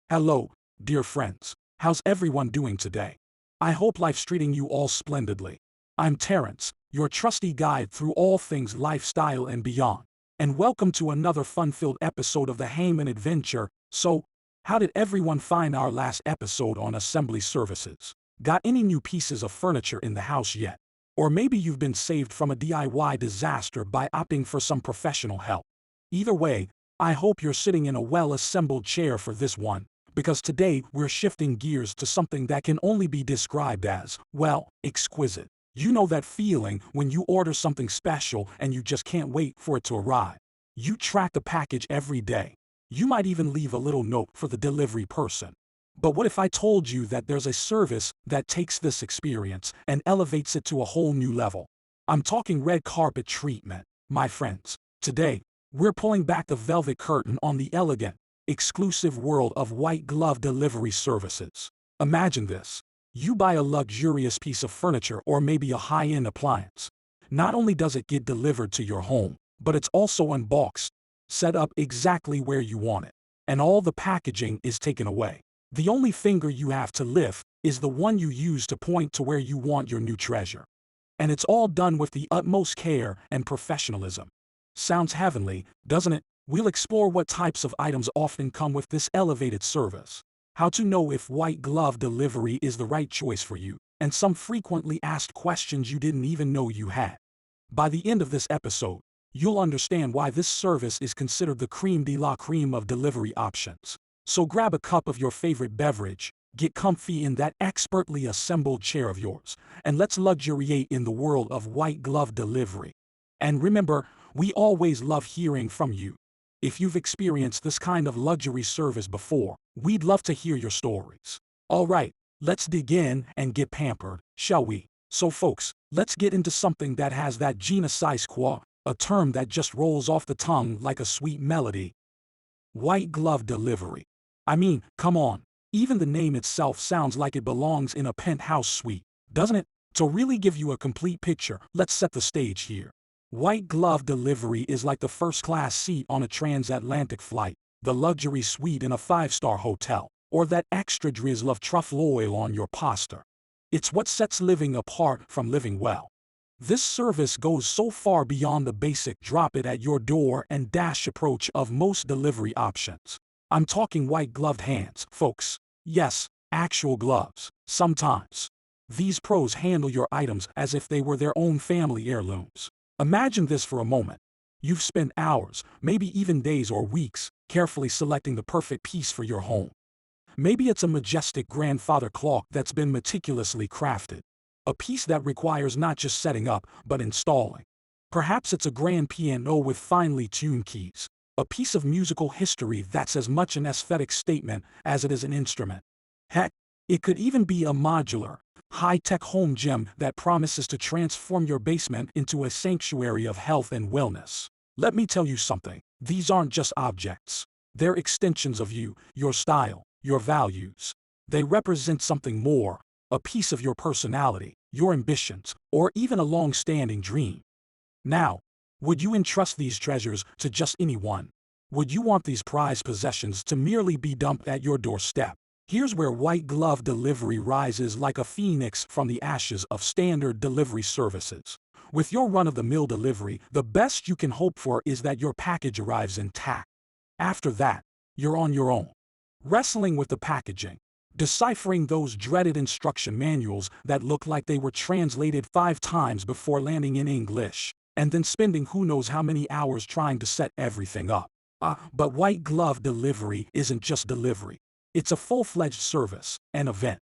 Hello, dear friends. How's everyone doing today? I hope life's treating you all splendidly. I'm Terrence, your trusty guide through all things lifestyle and beyond. And welcome to another fun-filled episode of the Heyman Adventure. So, how did everyone find our last episode on assembly services? Got any new pieces of furniture in the house yet? Or maybe you've been saved from a DIY disaster by opting for some professional help. Either way, I hope you're sitting in a well-assembled chair for this one, because today we're shifting gears to something that can only be described as, well, exquisite. You know that feeling when you order something special and you just can't wait for it to arrive. You track the package every day. You might even leave a little note for the delivery person. But what if I told you that there's a service that takes this experience and elevates it to a whole new level? I'm talking red carpet treatment, my friends. Today, we're pulling back the velvet curtain on the elegant, exclusive world of white glove delivery services. Imagine this. You buy a luxurious piece of furniture or maybe a high-end appliance. Not only does it get delivered to your home, but it's also unboxed, set up exactly where you want it, and all the packaging is taken away. The only finger you have to lift is the one you use to point to where you want your new treasure. And it's all done with the utmost care and professionalism. Sounds heavenly, doesn't it? We'll explore what types of items often come with this elevated service, how to know if white glove delivery is the right choice for you, and some frequently asked questions you didn't even know you had. By the end of this episode, you'll understand why this service is considered the crème de la crème of delivery options. So grab a cup of your favorite beverage, get comfy in that expertly assembled chair of yours, and let's luxuriate in the world of white glove delivery. And remember, we always love hearing from you. If you've experienced this kind of luxury service before, we'd love to hear your stories. All right, let's dig in and get pampered, shall we? So folks, let's get into something that has that je ne sais quoi, a term that just rolls off the tongue like a sweet melody. White glove delivery. I mean, come on. Even the name itself sounds like it belongs in a penthouse suite, doesn't it? To really give you a complete picture, let's set the stage here. White glove delivery is like the first-class seat on a transatlantic flight, the luxury suite in a five-star hotel, or that extra drizzle of truffle oil on your pasta. It's what sets living apart from living well. This service goes so far beyond the basic drop it at your door and dash approach of most delivery options. I'm talking white-gloved hands, folks. Yes, actual gloves. Sometimes these pros handle your items as if they were their own family heirlooms. Imagine this for a moment. You've spent hours, maybe even days or weeks, carefully selecting the perfect piece for your home. Maybe it's a majestic grandfather clock that's been meticulously crafted. A piece that requires not just setting up, but installing. Perhaps it's a grand piano with finely tuned keys. A piece of musical history that's as much an aesthetic statement as it is an instrument. Heck, it could even be a modular, high-tech home gym that promises to transform your basement into a sanctuary of health and wellness. Let me tell you something, these aren't just objects. They're extensions of you, your style, your values. They represent something more, a piece of your personality, your ambitions, or even a long-standing dream. Now, would you entrust these treasures to just anyone? Would you want these prized possessions to merely be dumped at your doorstep? Here's where white glove delivery rises like a phoenix from the ashes of standard delivery services. With your run-of-the-mill delivery, the best you can hope for is that your package arrives intact. After that, you're on your own. Wrestling with the packaging, deciphering those dreaded instruction manuals that look like they were translated 5 times before landing in English, and then spending who knows how many hours trying to set everything up. But white glove delivery isn't just delivery. It's a full-fledged service, an event.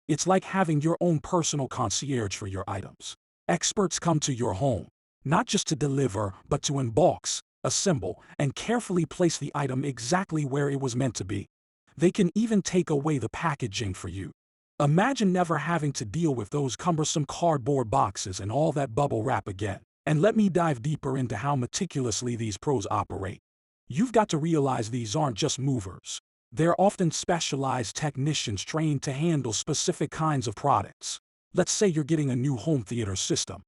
It's like having your own personal concierge for your items. Experts come to your home, not just to deliver, but to unbox, assemble, and carefully place the item exactly where it was meant to be. They can even take away the packaging for you. Imagine never having to deal with those cumbersome cardboard boxes and all that bubble wrap again. And let me dive deeper into how meticulously these pros operate. You've got to realize these aren't just movers. They're often specialized technicians trained to handle specific kinds of products. Let's say you're getting a new home theater system.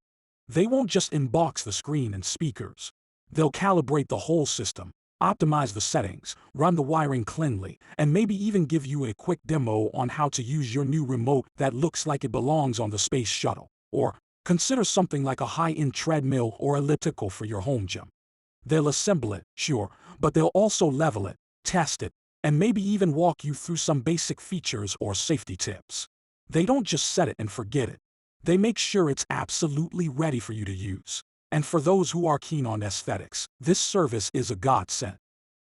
They won't just unbox the screen and speakers. They'll calibrate the whole system, optimize the settings, run the wiring cleanly, and maybe even give you a quick demo on how to use your new remote that looks like it belongs on the space shuttle. Or consider something like a high-end treadmill or elliptical for your home gym. They'll assemble it, sure, but they'll also level it, test it, and maybe even walk you through some basic features or safety tips. They don't just set it and forget it. They make sure it's absolutely ready for you to use. And for those who are keen on aesthetics, this service is a godsend.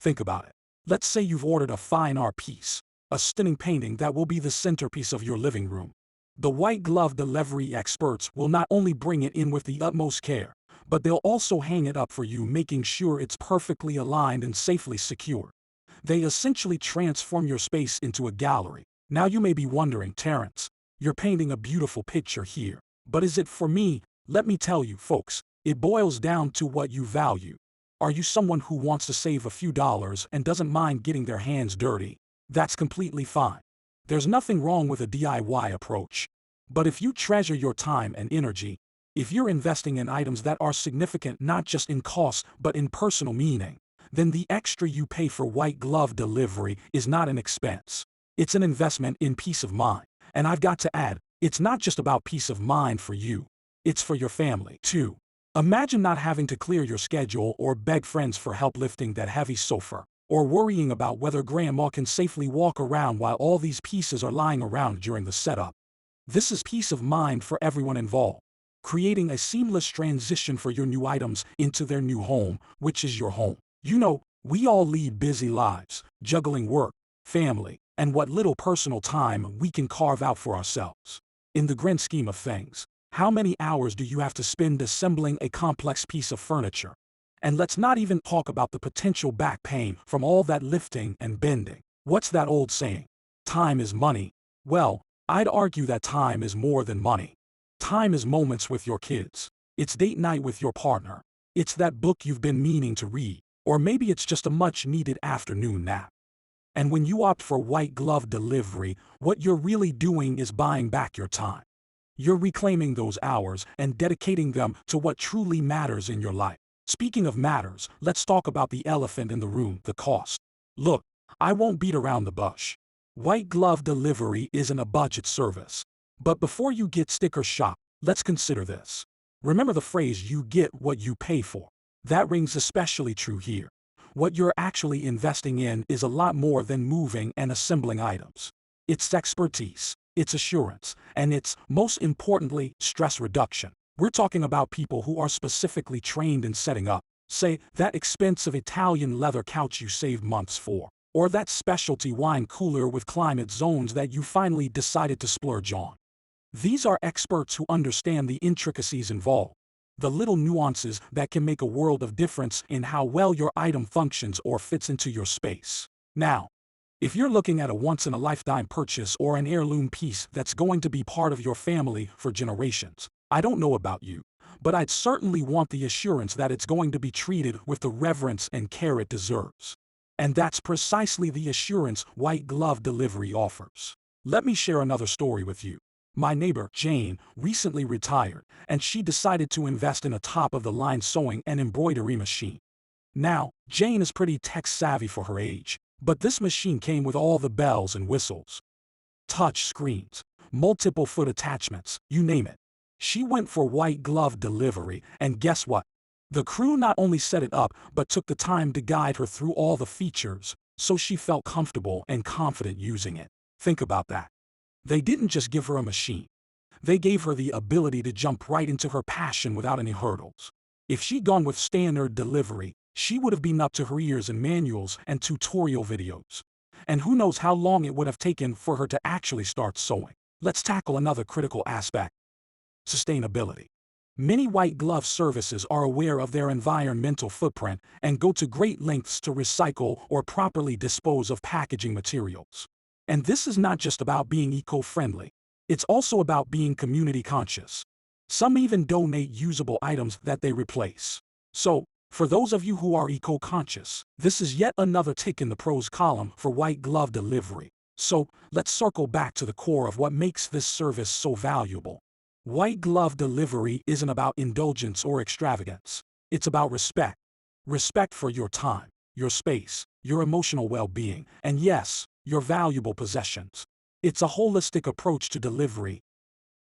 Think about it. Let's say you've ordered a fine art piece, a stunning painting that will be the centerpiece of your living room. The white glove delivery experts will not only bring it in with the utmost care, but they'll also hang it up for you, making sure it's perfectly aligned and safely secured. They essentially transform your space into a gallery. Now you may be wondering, Terrence, you're painting a beautiful picture here, but is it for me? Let me tell you, folks, it boils down to what you value. Are you someone who wants to save a few dollars and doesn't mind getting their hands dirty? That's completely fine. There's nothing wrong with a DIY approach. But if you treasure your time and energy, if you're investing in items that are significant not just in cost but in personal meaning, then the extra you pay for white glove delivery is not an expense. It's an investment in peace of mind. And I've got to add, it's not just about peace of mind for you. It's for your family, too. Imagine not having to clear your schedule or beg friends for help lifting that heavy sofa, or worrying about whether grandma can safely walk around while all these pieces are lying around during the setup. This is peace of mind for everyone involved, creating a seamless transition for your new items into their new home, which is your home. You know, we all lead busy lives, juggling work, family, and what little personal time we can carve out for ourselves. In the grand scheme of things, how many hours do you have to spend assembling a complex piece of furniture? And let's not even talk about the potential back pain from all that lifting and bending. What's that old saying? Time is money. Well, I'd argue that time is more than money. Time is moments with your kids. It's date night with your partner. It's that book you've been meaning to read. Or maybe it's just a much-needed afternoon nap. And when you opt for white glove delivery, what you're really doing is buying back your time. You're reclaiming those hours and dedicating them to what truly matters in your life. Speaking of matters, let's talk about the elephant in the room, the cost. Look, I won't beat around the bush. White glove delivery isn't a budget service. But before you get sticker shock, let's consider this. Remember the phrase, you get what you pay for. That rings especially true here. What you're actually investing in is a lot more than moving and assembling items. It's expertise, it's assurance, and it's, most importantly, stress reduction. We're talking about people who are specifically trained in setting up, say, that expensive Italian leather couch you saved months for, or that specialty wine cooler with climate zones that you finally decided to splurge on. These are experts who understand the intricacies involved, the little nuances that can make a world of difference in how well your item functions or fits into your space. Now, if you're looking at a once-in-a-lifetime purchase or an heirloom piece that's going to be part of your family for generations, I don't know about you, but I'd certainly want the assurance that it's going to be treated with the reverence and care it deserves. And that's precisely the assurance white glove delivery offers. Let me share another story with you. My neighbor, Jane, recently retired, and she decided to invest in a top-of-the-line sewing and embroidery machine. Now, Jane is pretty tech-savvy for her age, but this machine came with all the bells and whistles. Touch screens, multiple foot attachments, you name it. She went for white glove delivery, and guess what? The crew not only set it up, but took the time to guide her through all the features, so she felt comfortable and confident using it. Think about that. They didn't just give her a machine. They gave her the ability to jump right into her passion without any hurdles. If she'd gone with standard delivery, she would have been up to her ears in manuals and tutorial videos. And who knows how long it would have taken for her to actually start sewing. Let's tackle another critical aspect: sustainability. Many white glove services are aware of their environmental footprint and go to great lengths to recycle or properly dispose of packaging materials. And this is not just about being eco-friendly. It's also about being community conscious. Some even donate usable items that they replace. So, for those of you who are eco-conscious, this is yet another tick in the pros column for white glove delivery. So, let's circle back to the core of what makes this service so valuable. White glove delivery isn't about indulgence or extravagance. It's about respect. Respect for your time. your space, your emotional well-being, and yes, your valuable possessions. It's a holistic approach to delivery,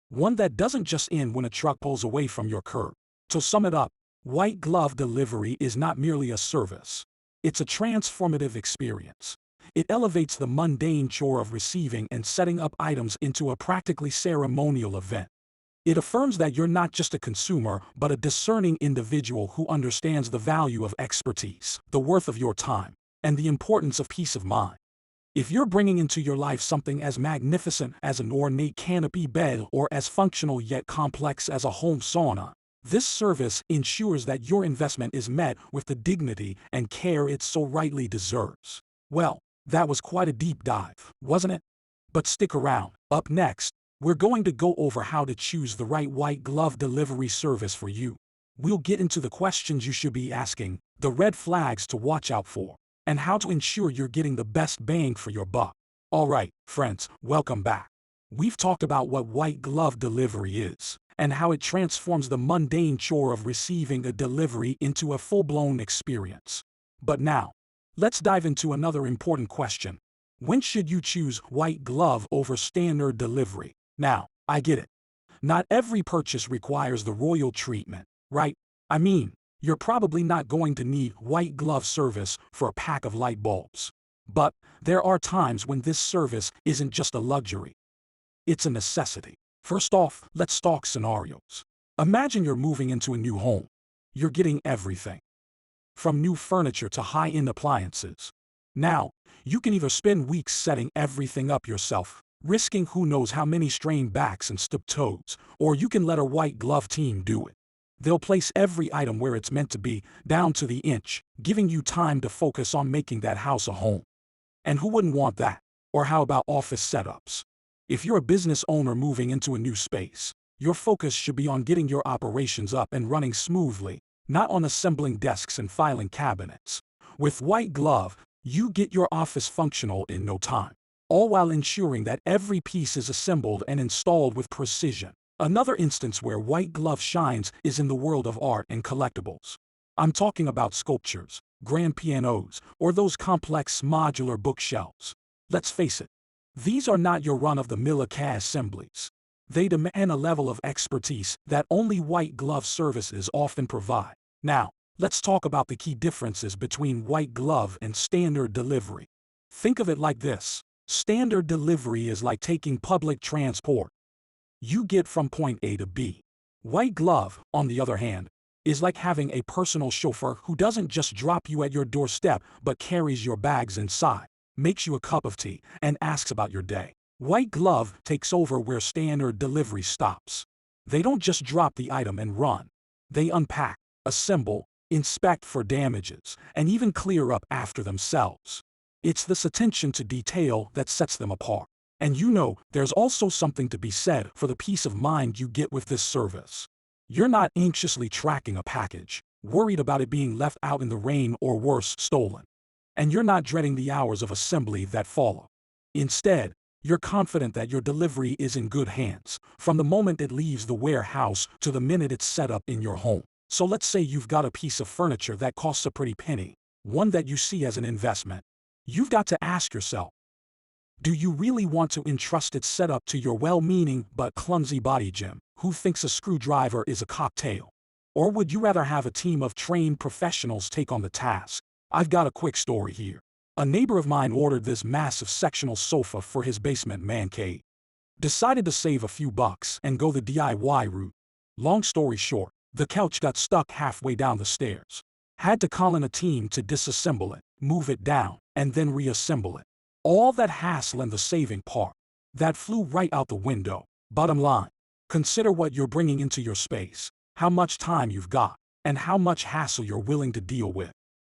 one that doesn't just end when a truck pulls away from your curb. To sum it up, white glove delivery is not merely a service. It's a transformative experience. It elevates the mundane chore of receiving and setting up items into a practically ceremonial event. It affirms that you're not just a consumer, but a discerning individual who understands the value of expertise, the worth of your time, and the importance of peace of mind. If you're bringing into your life something as magnificent as an ornate canopy bed or as functional yet complex as a home sauna, this service ensures that your investment is met with the dignity and care it so rightly deserves. Well, that was quite a deep dive, wasn't it? But stick around. Up next, we're going to go over how to choose the right white glove delivery service for you. We'll get into the questions you should be asking, the red flags to watch out for, and how to ensure you're getting the best bang for your buck. Alright, friends, welcome back. We've talked about what white glove delivery is, and how it transforms the mundane chore of receiving a delivery into a full-blown experience. But now, let's dive into another important question. When should you choose white glove over standard delivery? Now, I get it. Not every purchase requires the royal treatment, right? I mean, you're probably not going to need white glove service for a pack of light bulbs. But there are times when this service isn't just a luxury. It's a necessity. First off, let's talk scenarios. Imagine you're moving into a new home. You're getting everything, from new furniture to high-end appliances. Now, you can either spend weeks setting everything up yourself, risking who knows how many strained backs and stubbed toes, or you can let a white glove team do it. They'll place every item where it's meant to be, down to the inch, giving you time to focus on making that house a home. And who wouldn't want that? Or how about office setups? If you're a business owner moving into a new space, your focus should be on getting your operations up and running smoothly, not on assembling desks and filing cabinets. With white glove, you get your office functional in no time, all while ensuring that every piece is assembled and installed with precision. Another instance where white glove shines is in the world of art and collectibles. I'm talking about sculptures, grand pianos, or those complex modular bookshelves. Let's face it, these are not your run-of-the-mill CAD assemblies. They demand a level of expertise that only white glove services often provide. Now, let's talk about the key differences between white glove and standard delivery. Think of it like this. Standard delivery is like taking public transport. You get from point A to B. White glove, on the other hand, is like having a personal chauffeur who doesn't just drop you at your doorstep but carries your bags inside, makes you a cup of tea, and asks about your day. White glove takes over where standard delivery stops. They don't just drop the item and run. They unpack, assemble, inspect for damages, and even clear up after themselves. It's this attention to detail that sets them apart. And you know, there's also something to be said for the peace of mind you get with this service. You're not anxiously tracking a package, worried about it being left out in the rain or worse, stolen. And you're not dreading the hours of assembly that follow. Instead, you're confident that your delivery is in good hands, from the moment it leaves the warehouse to the minute it's set up in your home. So let's say you've got a piece of furniture that costs a pretty penny, one that you see as an investment. You've got to ask yourself, do you really want to entrust its setup to your well-meaning but clumsy body gym, who thinks a screwdriver is a cocktail? Or would you rather have a team of trained professionals take on the task? I've got a quick story here. A neighbor of mine ordered this massive sectional sofa for his basement man cave. Decided to save a few bucks and go the DIY route. Long story short, the couch got stuck halfway down the stairs. Had to call in a team to disassemble it, move it down, and then reassemble it. All that hassle and the saving part. That flew right out the window. Bottom line, consider what you're bringing into your space, how much time you've got, and how much hassle you're willing to deal with.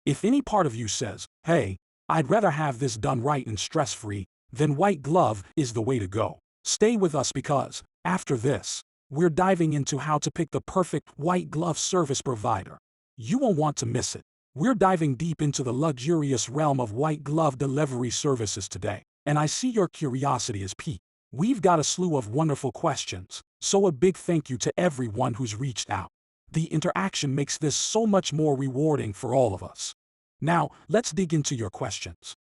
If any part of you says, hey, I'd rather have this done right and stress-free, then white glove is the way to go. Stay with us because, after this, we're diving into how to pick the perfect white glove service provider. You won't want to miss it. We're diving deep into the luxurious realm of white glove delivery services today, and I see your curiosity is piqued. We've got a slew of wonderful questions, so a big thank you to everyone who's reached out. The interaction makes this so much more rewarding for all of us. Now, let's dig into your questions.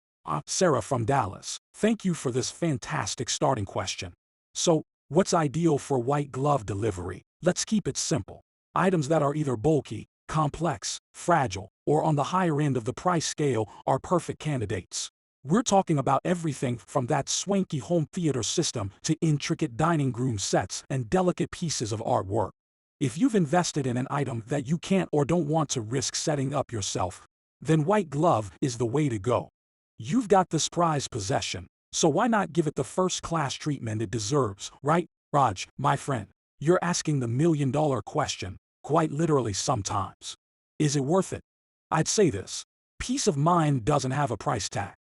Sarah from Dallas, thank you for this fantastic starting question. So, what's ideal for white glove delivery? Let's keep it simple. Items that are either bulky, complex, fragile, or on the higher end of the price scale are perfect candidates. We're talking about everything from that swanky home theater system to intricate dining room sets and delicate pieces of artwork. If you've invested in an item that you can't or don't want to risk setting up yourself, then white glove is the way to go. You've got this prized possession, so why not give it the first-class treatment it deserves, right? Raj, my friend, you're asking the million-dollar question, quite literally sometimes. Is it worth it? I'd say this. Peace of mind doesn't have a price tag.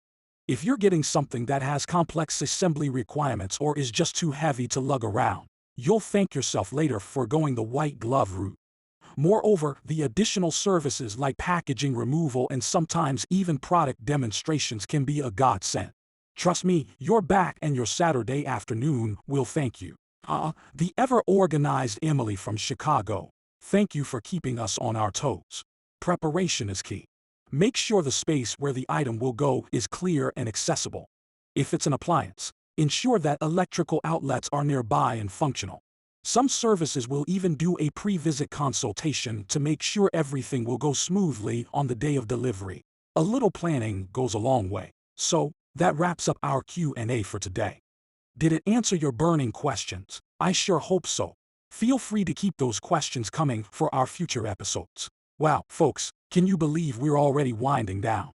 If you're getting something that has complex assembly requirements or is just too heavy to lug around, you'll thank yourself later for going the white glove route. Moreover, the additional services like packaging removal and sometimes even product demonstrations can be a godsend. Trust me, your back and your Saturday afternoon will thank you. The ever-organized Emily from Chicago, thank you for keeping us on our toes. Preparation is key. Make sure the space where the item will go is clear and accessible. If it's an appliance, ensure that electrical outlets are nearby and functional. Some services will even do a pre-visit consultation to make sure everything will go smoothly on the day of delivery. A little planning goes a long way. So, that wraps up our Q&A for today. Did it answer your burning questions? I sure hope so. Feel free to keep those questions coming for our future episodes. Wow, folks, can you believe we're already winding down?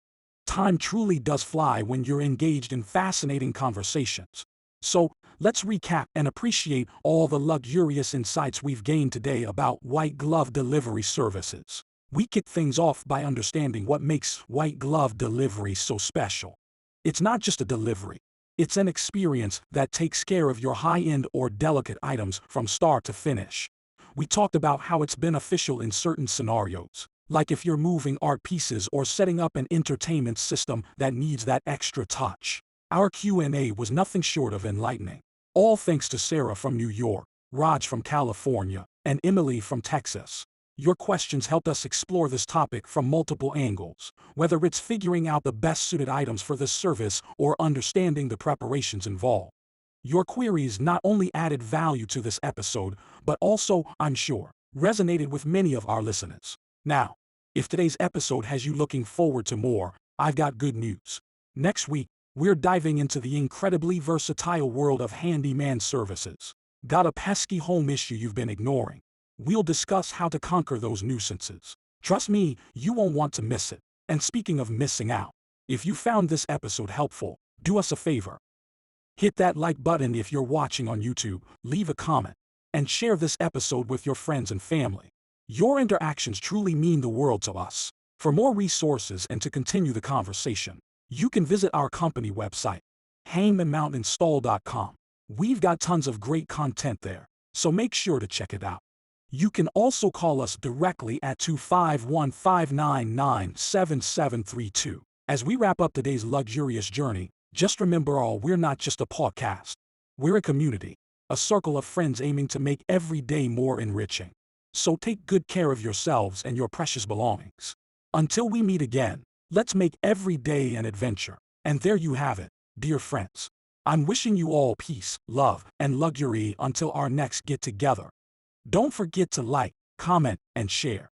Time truly does fly when you're engaged in fascinating conversations. So, let's recap and appreciate all the luxurious insights we've gained today about white glove delivery services. We kick things off by understanding what makes white glove delivery so special. It's not just a delivery. It's an experience that takes care of your high-end or delicate items from start to finish. We talked about how it's beneficial in certain scenarios, like if you're moving art pieces or setting up an entertainment system that needs that extra touch. Our Q&A was nothing short of enlightening. All thanks to Sarah from New York, Raj from California, and Emily from Texas. Your questions helped us explore this topic from multiple angles, whether it's figuring out the best-suited items for this service or understanding the preparations involved. Your queries not only added value to this episode, but also, I'm sure, resonated with many of our listeners. Now, if today's episode has you looking forward to more, I've got good news. Next week, we're diving into the incredibly versatile world of handyman services. Got a pesky home issue you've been ignoring? We'll discuss how to conquer those nuisances. Trust me, you won't want to miss it. And speaking of missing out, if you found this episode helpful, do us a favor. Hit that like button if you're watching on YouTube, leave a comment, and share this episode with your friends and family. Your interactions truly mean the world to us. For more resources and to continue the conversation, you can visit our company website, hangmanmountainstall.com. We've got tons of great content there, so make sure to check it out. You can also call us directly at 251-599-7732. As we wrap up today's luxurious journey, just remember we're not just a podcast. We're a community, a circle of friends aiming to make every day more enriching. So take good care of yourselves and your precious belongings. Until we meet again, let's make every day an adventure. And there you have it, dear friends. I'm wishing you all peace, love, and luxury until our next get-together. Don't forget to like, comment, and share.